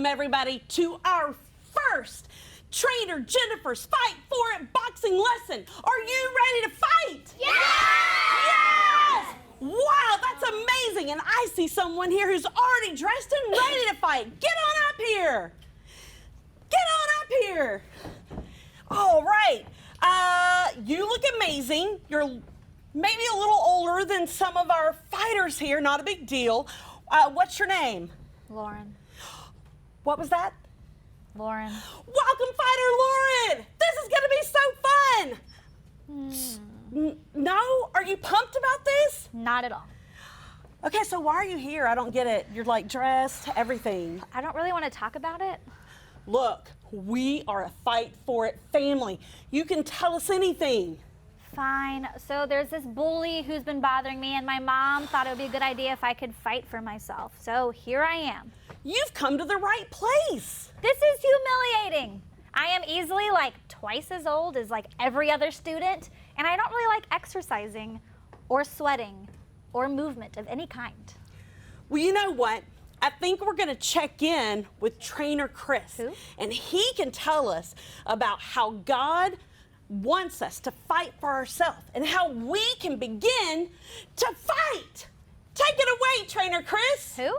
Welcome everybody to our first Trainer Jennifer's Fight For It boxing lesson. Are you ready to fight? Yeah! Yes! Wow, that's amazing. And I see someone here who's already dressed and ready to fight. Get on up here. Get on up here. All right. You look amazing. You're maybe a little older than some of our fighters here. Not a big deal. What's your name? Lauren. What was that? Lauren. Welcome, Fighter Lauren! This is gonna be so fun! No? Are you pumped about this? Not at all. Okay, so why are you here? I don't get it. You're like dressed, everything. I don't really want to talk about it. Look, we are a Fight For It family. You can tell us anything. Fine. So there's this bully who's been bothering me, and my mom thought it would be a good idea if I could fight for myself. So here I am. You've come to the right place. This is humiliating. I am easily like twice as old as like every other student, and I don't really like exercising or sweating or movement of any kind. Well, you know what? I think we're gonna check in with Trainer Chris. Who? And he can tell us about how God wants us to fight for ourselves and how we can begin to fight. Take it away, Trainer Chris. Who?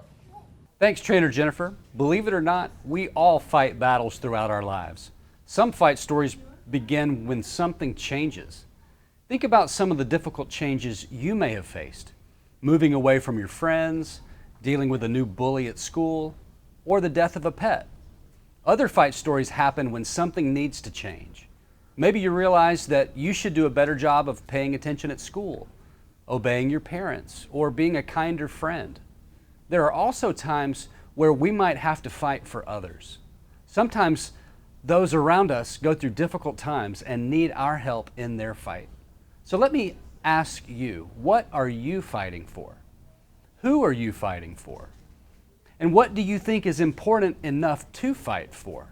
Thanks, Trainer Jennifer. Believe it or not, we all fight battles throughout our lives. Some fight stories begin when something changes. Think about some of the difficult changes you may have faced. Moving away from your friends, dealing with a new bully at school, or the death of a pet. Other fight stories happen when something needs to change. Maybe you realize that you should do a better job of paying attention at school, obeying your parents, or being a kinder friend. There are also times where we might have to fight for others. Sometimes those around us go through difficult times and need our help in their fight. So let me ask you, what are you fighting for? Who are you fighting for? And what do you think is important enough to fight for?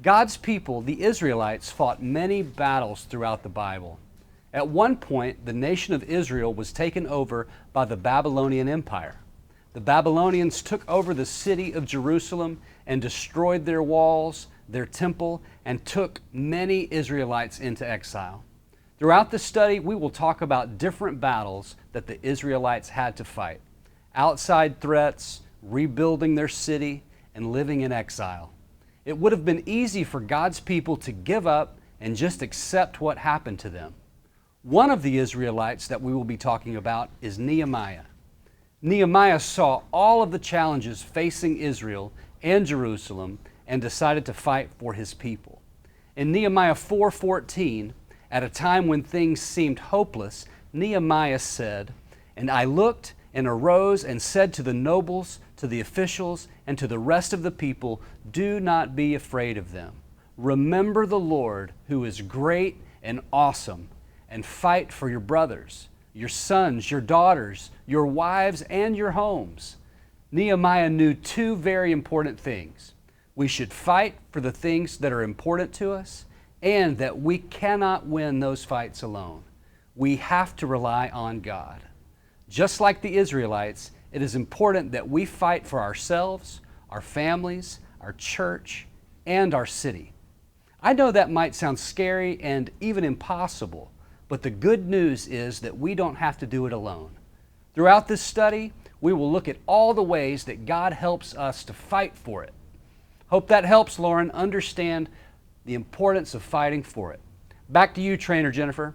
God's people, the Israelites, fought many battles throughout the Bible. At one point, the nation of Israel was taken over by the Babylonian Empire. The Babylonians took over the city of Jerusalem and destroyed their walls, their temple, and took many Israelites into exile. Throughout the study, we will talk about different battles that the Israelites had to fight. Outside threats, rebuilding their city, and living in exile. It would have been easy for God's people to give up and just accept what happened to them. One of the Israelites that we will be talking about is Nehemiah. Nehemiah saw all of the challenges facing Israel and Jerusalem and decided to fight for his people. In Nehemiah 4:14, at a time when things seemed hopeless, Nehemiah said, "And I looked and arose and said to the nobles, to the officials, and to the rest of the people, do not be afraid of them. Remember the Lord, who is great and awesome, and fight for your brothers, your sons, your daughters, your wives, and your homes." Nehemiah knew two very important things. We should fight for the things that are important to us, and that we cannot win those fights alone. We have to rely on God. Just like the Israelites, it is important that we fight for ourselves, our families, our church, and our city. I know that might sound scary and even impossible, but the good news is that we don't have to do it alone. Throughout this study, we will look at all the ways that God helps us to fight for it. Hope that helps Lauren understand the importance of fighting for it. Back to you, Trainer Jennifer.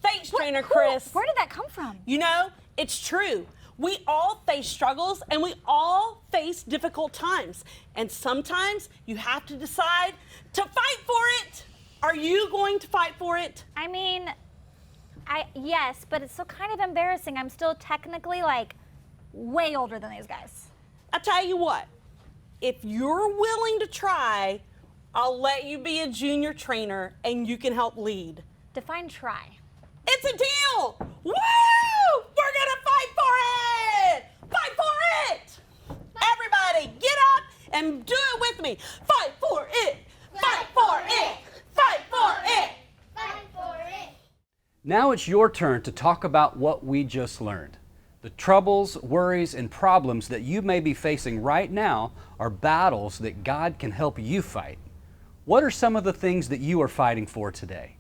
Thanks, Trainer Chris. Where did that come from? You know, it's true. We all face struggles and we all face difficult times. And sometimes you have to decide to fight for it. Are you going to fight for it? I mean, yes, but it's still kind of embarrassing. I'm still technically like way older than these guys. I'll tell you what, if you're willing to try, I'll let you be a junior trainer and you can help lead. Define try. It's a deal! Woo! We're gonna fight for it! Fight for it! Everybody, get up and do it with me. Fight for it! Fight for it! Fight for it! Now it's your turn to talk about what we just learned. The The troubles, worries, and problems that you may be facing right now are battles that God can help you fight. What are some of the things that you are fighting for today?